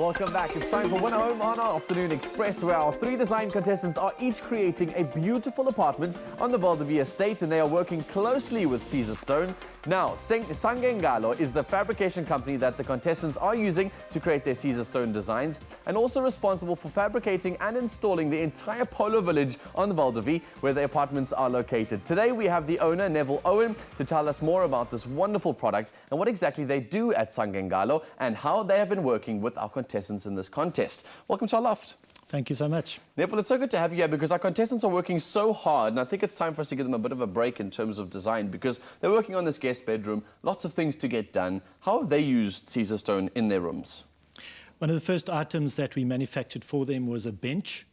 Welcome back. It's time for Winner Home on our Afternoon Express, where our 3 design contestants are each creating a beautiful apartment on the Val de Vie estate, and they are working closely with Caesarstone. Now, Sangengalo is the fabrication company that the contestants are using to create their Caesarstone designs, and also responsible for fabricating and installing the entire polo village on the Val de Vie, where the apartments are located. Today, we have the owner, Neville Owen, to tell us more about this wonderful product and what exactly they do at Sangengalo and how they have been working with our contestants in this contest. Welcome to our loft. Thank you so much. Neville, it's so good to have you here because our contestants are working so hard, and I think it's time for us to give them a bit of a break in terms of design because they're working on this guest bedroom, lots of things to get done. How have they used Caesarstone in their rooms? One of the first items that we manufactured for them was a bench,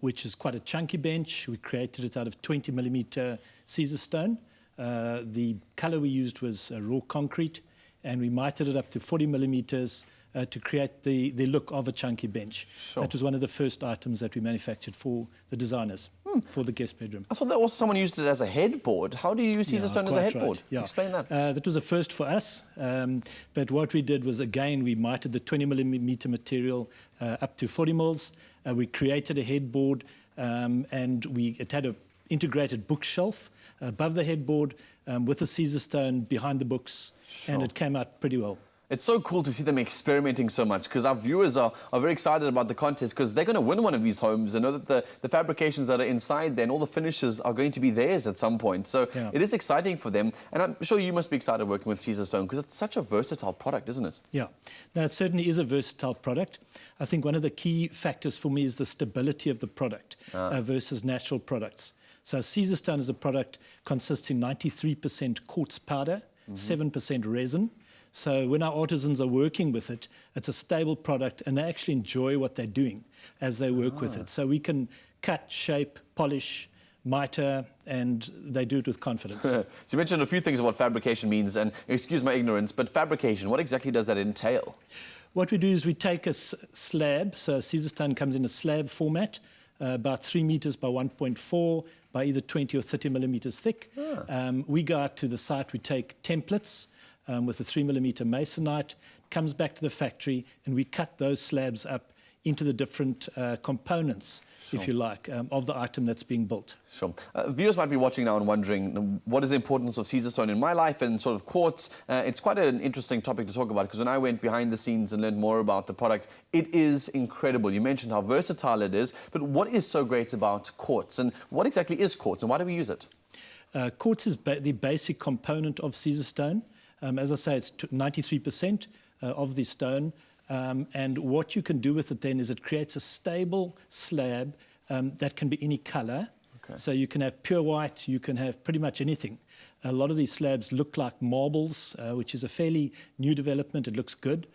which is quite a chunky bench. We created it out of 20mm Caesarstone. The colour we used was raw concrete, and we mitered it up to 40mm to create the look of a chunky bench. Sure. That was one of the first items that we manufactured for the designers, for the guest bedroom. I saw that also someone used it as a headboard. How do you use Caesarstone as a headboard? Right. Yeah. Explain that. That was a first for us, but what we did was, again, we mitered the 20mm material up to 40mm. We created a headboard, and it had an integrated bookshelf above the headboard with a Caesarstone behind the books, and it came out pretty well. It's so cool to see them experimenting so much because our viewers are very excited about the contest because they're going to win one of these homes and know that the fabrications that are inside there and all the finishes are going to be theirs at some point. So it is exciting for them. And I'm sure you must be excited working with Caesarstone because it's such a versatile product, isn't it? Yeah. Now, it certainly is a versatile product. I think one of the key factors for me is the stability of the product versus natural products. So Caesarstone as a product consists in 93% quartz powder, 7% resin. So when our artisans are working with it, it's a stable product and they actually enjoy what they're doing as they work with it. So we can cut, shape, polish, miter, and they do it with confidence. So you mentioned a few things about fabrication means, and excuse my ignorance, but fabrication, what exactly does that entail? What we do is we take a slab, so Caesarstone comes in a slab format, about 3 meters by 1.4 by either 20 or 30mm thick. We go out to the site, we take templates, with a 3mm masonite, comes back to the factory, and we cut those slabs up into the different components, if you like, of the item that's being built. Sure. Viewers might be watching now and wondering, what is the importance of Caesarstone in my life and sort of quartz? It's quite an interesting topic to talk about because when I went behind the scenes and learned more about the product, it is incredible. You mentioned how versatile it is, but what is so great about quartz and what exactly is quartz and why do we use it? Quartz is the basic component of Caesarstone. As I say, it's 93% of the stone, and what you can do with it then is it creates a stable slab that can be any colour. So you can have pure white, you can have pretty much anything. A lot of these slabs look like marbles, which is a fairly new development. It looks good,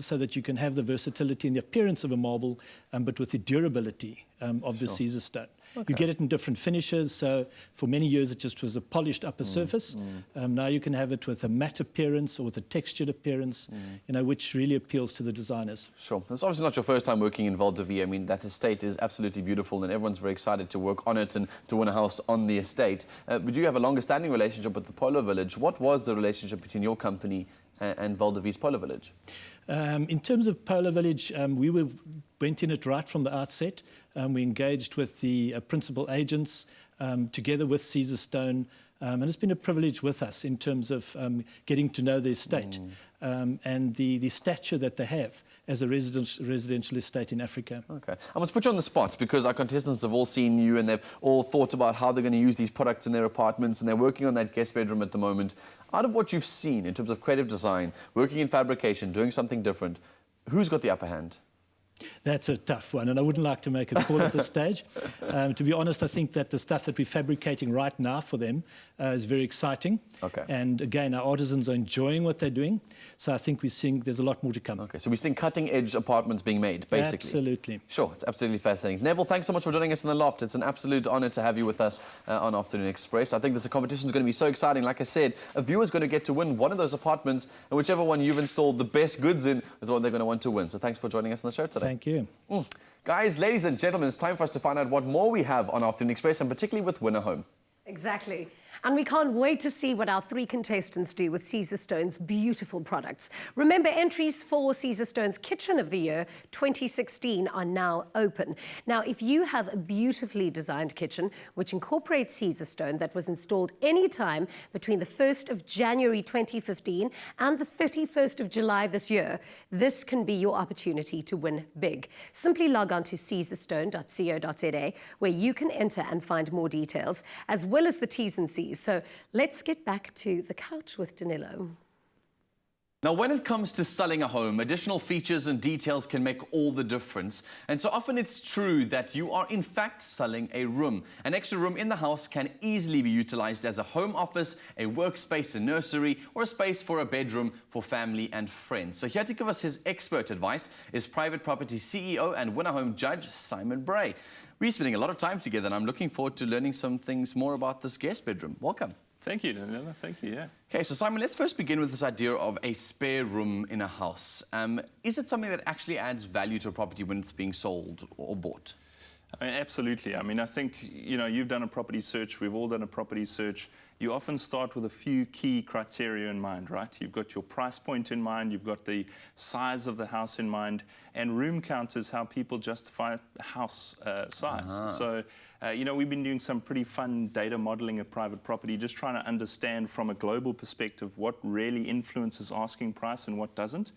so that you can have the versatility and the appearance of a marble, but with the durability of the Caesarstone. You get it in different finishes, so for many years it just was a polished upper surface. Now you can have it with a matte appearance or with a textured appearance, you know, which really appeals to the designers. Sure. It's obviously not your first time working in Val de Vie. I mean, that estate is absolutely beautiful and everyone's very excited to work on it and to win a house on the estate. But you have a longer standing relationship with the Polo Village. What was the relationship between your company and Val de Vie's Polo Village? In terms of Polo Village, we went in it right from the outset. We engaged with the principal agents together with Caesarstone, and it's been a privilege with us in terms of getting to know the estate and the stature that they have as a residential estate in Africa. Okay. I must put you on the spot because our contestants have all seen you and they've all thought about how they're going to use these products in their apartments and they're working on that guest bedroom at the moment. Out of what you've seen in terms of creative design, working in fabrication, doing something different, who's got the upper hand? That's a tough one, and I wouldn't like to make a call at this stage. To be honest, I think that the stuff that we're fabricating right now for them is very exciting. And again, our artisans are enjoying what they're doing, so I think we're seeing there's a lot more to come. So we're seeing cutting-edge apartments being made, basically. Absolutely. Sure, it's absolutely fascinating. Neville, thanks so much for joining us in the loft. It's an absolute honour to have you with us on Afternoon Express. I think this competition is going to be so exciting. Like I said, a viewer's going to get to win one of those apartments, and whichever one you've installed the best goods in is the one they're going to want to win. So thanks for joining us on the show today. Thank you. Guys, ladies and gentlemen, it's time for us to find out what more we have on Afternoon Express and particularly with Winner Home. Exactly. And we can't wait to see what our 3 contestants do with Caesarstone's beautiful products. Remember, entries for Caesarstone's Kitchen of the Year 2016 are now open. Now, if you have a beautifully designed kitchen which incorporates Caesarstone that was installed any time between the 1st of January 2015 and the 31st of July this year, this can be your opportunity to win big. Simply log on to caesarstone.co.za where you can enter and find more details, as well as the T's and C's. So let's get back to the couch with Danilo. Now, when it comes to selling a home, additional features and details can make all the difference. And so often it's true that you are in fact selling a room. An extra room in the house can easily be utilized as a home office, a workspace, a nursery, or a space for a bedroom for family and friends. So here to give us his expert advice is Private Property CEO and Winner Home Judge Simon Bray. We're spending a lot of time together and I'm looking forward to learning some things more about this guest bedroom. Welcome. Thank you, Danilo. Thank you, yeah. Okay, so Simon, let's first begin with this idea of a spare room in a house. Is it something that actually adds value to a property when it's being sold or bought? I mean, absolutely. I mean, I think, you know, you've done a property search, we've all done a property search. You often start with a few key criteria in mind, right? You've got your price point in mind, you've got the size of the house in mind, and room count is how people justify house size. So, you know, we've been doing some pretty fun data modeling of private property, just trying to understand from a global perspective what really influences asking price and what doesn't.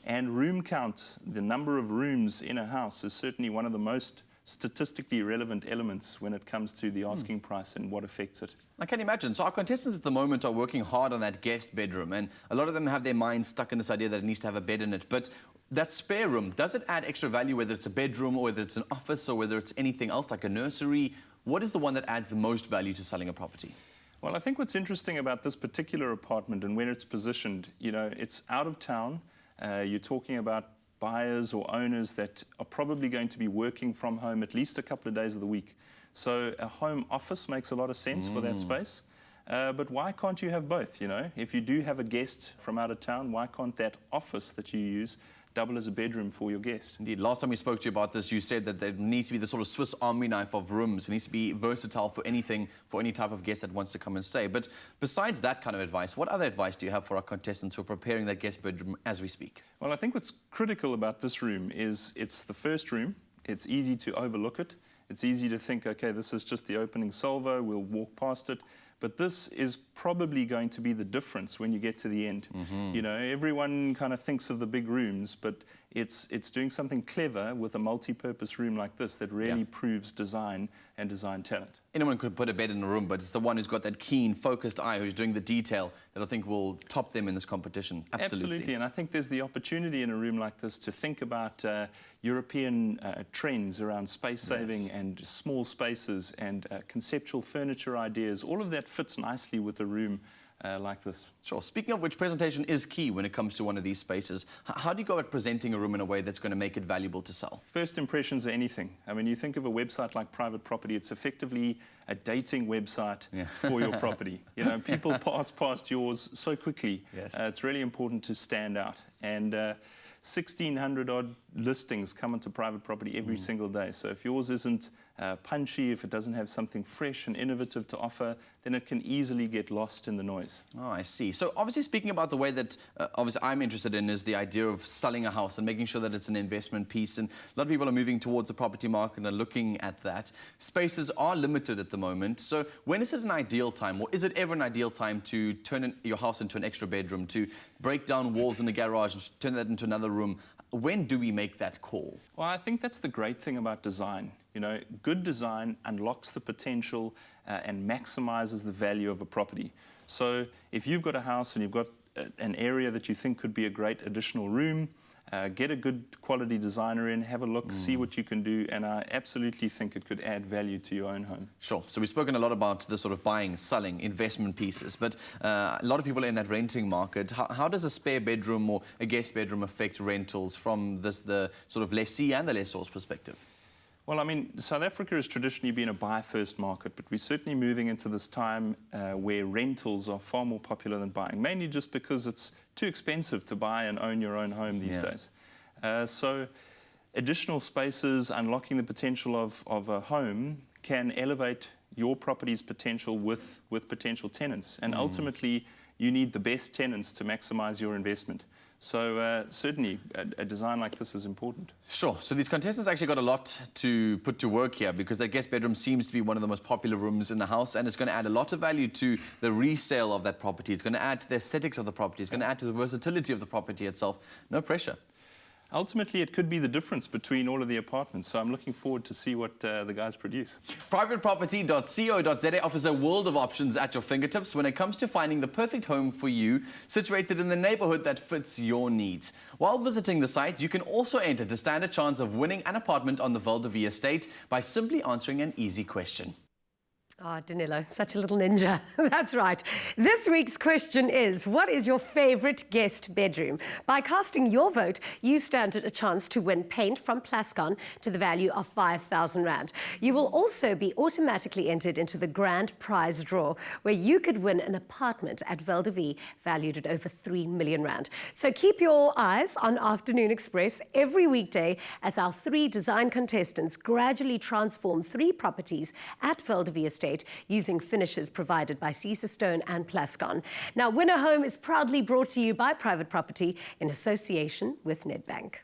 And room count, the number of rooms in a house, is certainly one of the most statistically relevant elements when it comes to the asking price and what affects it. I can imagine. So our contestants at the moment are working hard on that guest bedroom, and a lot of them have their minds stuck in this idea that it needs to have a bed in it. But that spare room, does it add extra value, whether it's a bedroom or whether it's an office or whether it's anything else like a nursery? What is the one that adds the most value to selling a property? Well, I think what's interesting about this particular apartment and where it's positioned, you know, it's out of town. You're talking about buyers or owners that are probably going to be working from home at least a couple of days of the week. So a home office makes a lot of sense for that space. But why can't you have both, you know? If you do have a guest from out of town, why can't that office that you use double as a bedroom for your guest? Indeed. Last time we spoke to you about this, you said that there needs to be the sort of Swiss Army knife of rooms. It needs to be versatile for anything, for any type of guest that wants to come and stay. But besides that kind of advice, what other advice do you have for our contestants who are preparing that guest bedroom as we speak? Well, I think what's critical about this room is it's the first room. It's easy to overlook it. It's easy to think, okay, this is just the opening salvo, we'll walk past it. But this is probably going to be the difference when you get to the end. You know, everyone kind of thinks of the big rooms, but it's doing something clever with a multi-purpose room like this that really proves design and design talent. Anyone could put a bed in a room, but it's the one who's got that keen, focused eye, who's doing the detail, that I think will top them in this competition. Absolutely. And I think there's the opportunity in a room like this to think about European trends around space saving and small spaces and conceptual furniture ideas. All of that fits nicely with a room like this. Sure. Speaking of which, presentation is key when it comes to one of these spaces. How do you go about presenting a room in a way that's going to make it valuable to sell? First impressions are anything. I mean, you think of a website like Private Property, it's effectively a dating website for your property. You know, people pass past yours so quickly. It's really important to stand out. And 1,600 odd listings come into Private Property every single day. So if yours isn't punchy, if it doesn't have something fresh and innovative to offer, then it can easily get lost in the noise. Oh, I see. So obviously speaking about the way that obviously I'm interested in is the idea of selling a house and making sure that it's an investment piece. And a lot of people are moving towards the property market and are looking at that. Spaces are limited at the moment. So when is it an ideal time, or is it ever an ideal time to turn your house into an extra bedroom, to break down walls in the garage and turn that into another room? When do we make that call? Well, I think that's the great thing about design. You know, good design unlocks the potential and maximizes the value of a property. So if you've got a house and you've got an area that you think could be a great additional room, get a good quality designer in, have a look, see what you can do, and I absolutely think it could add value to your own home. Sure. So we've spoken a lot about the sort of buying, selling, investment pieces, but a lot of people are in that renting market. How does a spare bedroom or a guest bedroom affect rentals from the sort of lessee and the lessor's perspective? Well, I mean, South Africa has traditionally been a buy-first market, but we're certainly moving into this time where rentals are far more popular than buying, mainly just because it's too expensive to buy and own your own home these days. So additional spaces, unlocking the potential of a home can elevate your property's potential with potential tenants. And ultimately, you need the best tenants to maximize your investment. So certainly, a design like this is important. Sure. So these contestants actually got a lot to put to work here, because that guest bedroom seems to be one of the most popular rooms in the house, and it's going to add a lot of value to the resale of that property. It's going to add to the aesthetics of the property. It's going to add to the versatility of the property itself. No pressure. Ultimately, it could be the difference between all of the apartments. So I'm looking forward to see what the guys produce. Privateproperty.co.za offers a world of options at your fingertips when it comes to finding the perfect home for you, situated in the neighborhood that fits your needs. While visiting the site, you can also enter to stand a chance of winning an apartment on the Val de Vie estate by simply answering an easy question. Ah, Danilo, such a little ninja. That's right. This week's question is, what is your favourite guest bedroom? By casting your vote, you stand a chance to win paint from Plascon to the value of 5,000 Rand. You will also be automatically entered into the grand prize draw, where you could win an apartment at Val de Vie valued at over 3 million Rand. So keep your eyes on Afternoon Express every weekday as our 3 design contestants gradually transform 3 properties at Val de Vie estate using finishes provided by Caesarstone and Plascon. Now, Winner Home is proudly brought to you by Private Property in association with Nedbank.